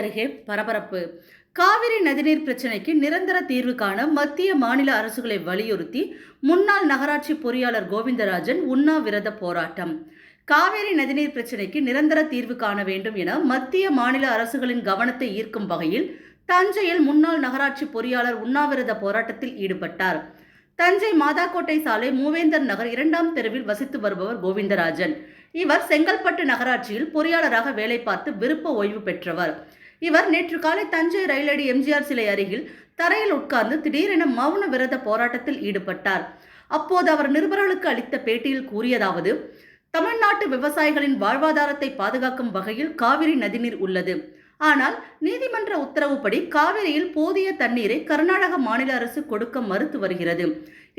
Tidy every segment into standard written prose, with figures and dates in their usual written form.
அருகே பரபரப்பு. காவிரி நதிநீர் பிரச்சினைக்கு நிரந்தர தீர்வு காண மத்திய மாநில அரசுகளை வலியுறுத்தி முன்னாள் நகராட்சி பொறியாளர் கோவிந்தராஜன் உண்ணாவிரத போராட்டம். காவிரி நதிநீர் பிரச்சினைக்கு நிரந்தர தீர்வு காண வேண்டும் என மத்திய மாநில அரசுகளின் கவனத்தை ஈர்க்கும் வகையில் தஞ்சையில் முன்னாள் நகராட்சி பொறியாளர் உண்ணாவிரத போராட்டத்தில் ஈடுபட்டார். தஞ்சை மாதாக்கோட்டை சாலை மூவேந்தர் நகர் 2ஆம் தெருவில் வசித்து வருபவர் கோவிந்தராஜன். இவர் செங்கல்பட்டு நகராட்சியில் பொறியாளராக வேலை பார்த்து விருப்ப ஓய்வு பெற்றவர். இவர் நேற்று காலை தஞ்சை ரயிலடி எம்ஜிஆர் சிலை அருகில் தரையில் உட்கார்ந்து திடீரென மௌன விரத போராட்டத்தில் ஈடுபட்டார். அப்போது அவர் நிருபர்களுக்கு அளித்த பேட்டியில் கூறியதாவது: தமிழ்நாட்டு விவசாயிகளின் வாழ்வாதாரத்தை பாதுகாக்கும் வகையில் காவிரி நதிநீர் உள்ளது. ஆனால் நீதிமன்ற உத்தரவுப்படி காவிரியில் போதிய தண்ணீரை கர்நாடக மாநில அரசு கொடுக்க மறுத்து வருகிறது.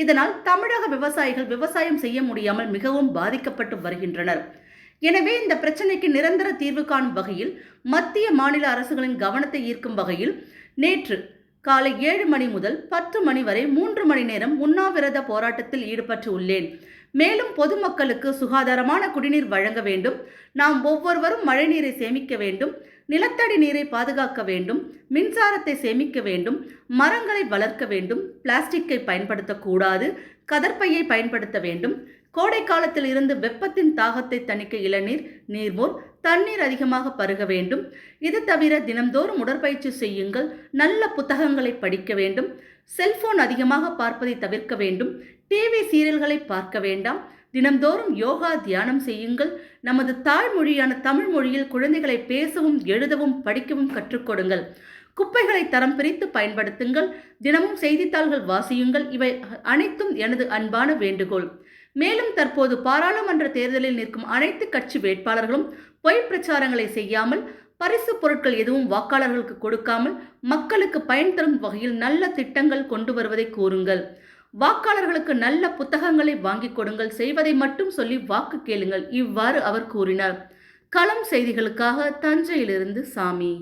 இதனால் தமிழக விவசாயிகள் விவசாயம் செய்ய முடியாமல் மிகவும் பாதிக்கப்பட்டு வருகின்றனர். எனவே இந்த பிரச்சனைக்கு நிரந்தர தீர்வு காணும் வகையில் மத்திய மாநில அரசுகளின் கவனத்தை ஈர்க்கும் வகையில் நேற்று காலை 7 மணி முதல் 10 மணி வரை 3 மணி நேரம் உண்ணாவிரத போராட்டத்தில் ஈடுபட்டு உள்ளேன். மேலும் பொதுமக்களுக்கு சுகாதாரமான குடிநீர் வழங்க வேண்டும். நாம் ஒவ்வொருவரும் மழைநீரை சேமிக்க வேண்டும். நிலத்தடி நீரை பாதுகாக்க வேண்டும். மின்சாரத்தை சேமிக்க வேண்டும். மரங்களை வளர்க்க வேண்டும். பிளாஸ்டிக்கை பயன்படுத்தக்கூடாது. கதர்பையை பயன்படுத்த வேண்டும். கோடை காலத்தில் இருந்து வெப்பத்தின் தாகத்தை தணிக்க இளநீர், நீர்மோர், தண்ணீர் அதிகமாக பருக வேண்டும். இது தவிர தினம்தோறும் உடற்பயிற்சி செய்யுங்கள். நல்ல புத்தகங்களை படிக்க வேண்டும். செல்போன் அதிகமாக பார்ப்பதை தவிர்க்க வேண்டும். டிவி சீரியல்களை பார்க்க வேண்டாம். தினம்தோறும் யோகா, தியானம் செய்யுங்கள். நமது தாய்மொழியான தமிழ் மொழியில் குழந்தைகளை பேசவும் எழுதவும் படிக்கவும் கற்றுக் கொடுங்கள். குப்பைகளை தரம் பிரித்து பயன்படுத்துங்கள். தினமும் செய்தித்தாள்கள் வாசியுங்கள். இவை அனைத்தும் எனது அன்பான வேண்டுகோள். மேலும் தற்போது பாராளுமன்ற தேர்தலில் நிற்கும் அனைத்து கட்சி வேட்பாளர்களும் பொய் பிரச்சாரங்களை செய்யாமல், பரிசு பொருட்கள் எதுவும் வாக்காளர்களுக்கு கொடுக்காமல், மக்களுக்கு பயன் தரும் வகையில் நல்ல திட்டங்கள் கொண்டு வருவதை கூறுங்கள். வாக்காளர்களுக்கு நல்ல புத்தகங்களை வாங்கி கொடுங்கள். செய்வதை மட்டும் சொல்லி வாக்கு கேளுங்கள். இவ்வாறு அவர் கூறினார். களம் செய்திகளுக்காக தஞ்சையிலிருந்து சாமி.